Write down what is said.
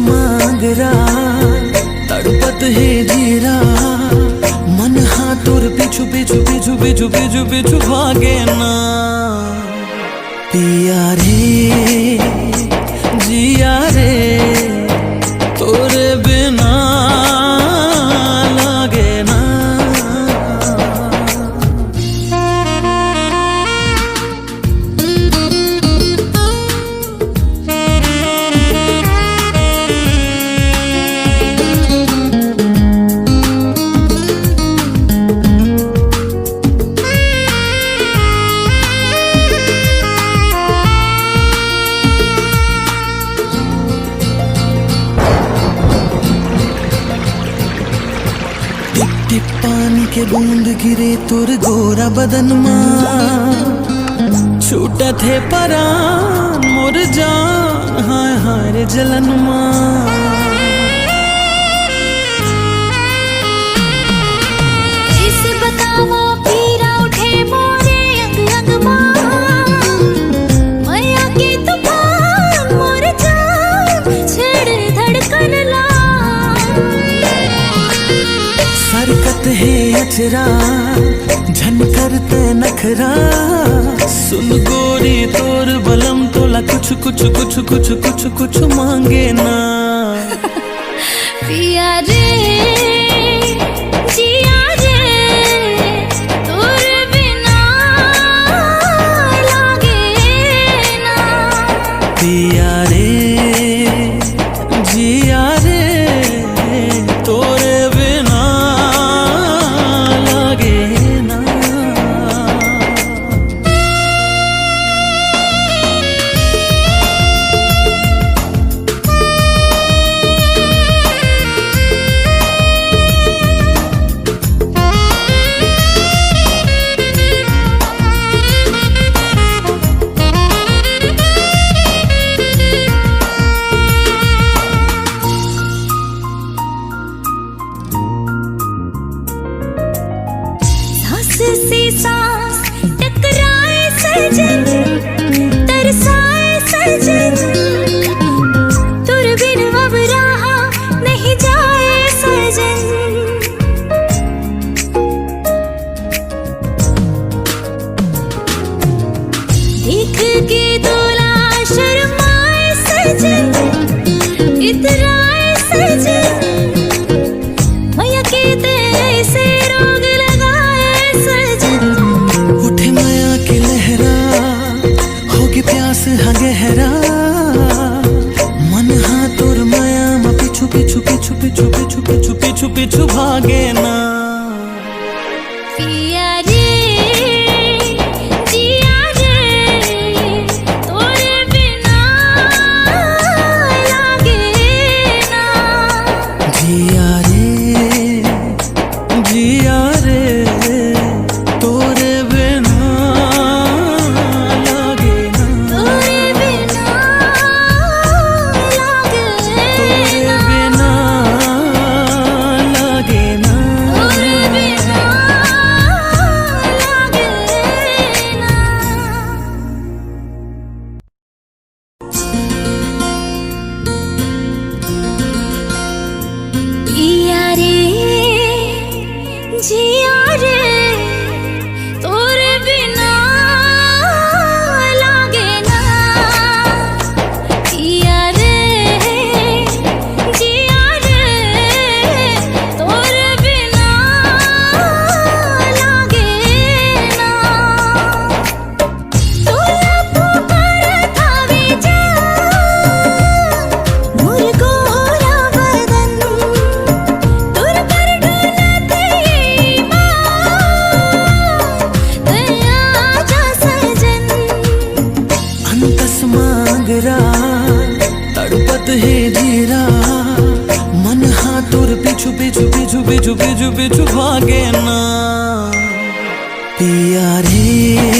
मांग रहा तड़पत है जीरा मन हाथोर पीछू पीछू पीछू पीछू पीछू पीछू भागे ना पिया रे जिया रे तोरे बिना लागे ना। पानी के बूंद गिरे तोर गोरा बदन मां छूटा थे परान मोर जान हाय हाय रे जलन मां। इसे बतावा पीरा उठे मोरे अंग अंग मां मैया की तूफान मोर जान छेड़ धड़कन ला। सरकत है अचरा झन करते नखरा सुन गोरी तोर बलम तोला कुछ कुछ कुछ कुछ कुछ कुछ मांगे ना पिया रे जिया रे तोर बिना लागे ना। पिया रे जिया रे तोरे बिना लागे ना। से सांस टकराए सजन तरसाए सजन तुर बिन अब रहा नहीं जाए सजन। देख के दूल्हा शर्माए सजन इतराए सजन मैया के तेरे से रोग लगाए सजन। उठे माया के लहरा होगी प्यास हा गहरा मन हाथोर माया मा पीछू पीछू पीछू पीछू पीछू पीछू पीछू पीछू भागे ना पिया रे जिया रे तोरे बिना लागे ना। जिया रे जिया रे तोरे बिना लागे ना तोरे बिना लागे तोरे ना। बिना लागे ना तोरे बिना लागे ना। पिया रे जिया रे तोरे बिना लागे ना। पिया रे जिया रे तोरे बिना लागे ना। तोला पुकार थावे जा मोर गोरा बदन तोर पर डोलते दया जा सजन। अंतस मांग रहा तड़पत है जीरा मन हाथोर पीछू पीछू पीछू पीछू पीछू पीछू भागे ना पिया रे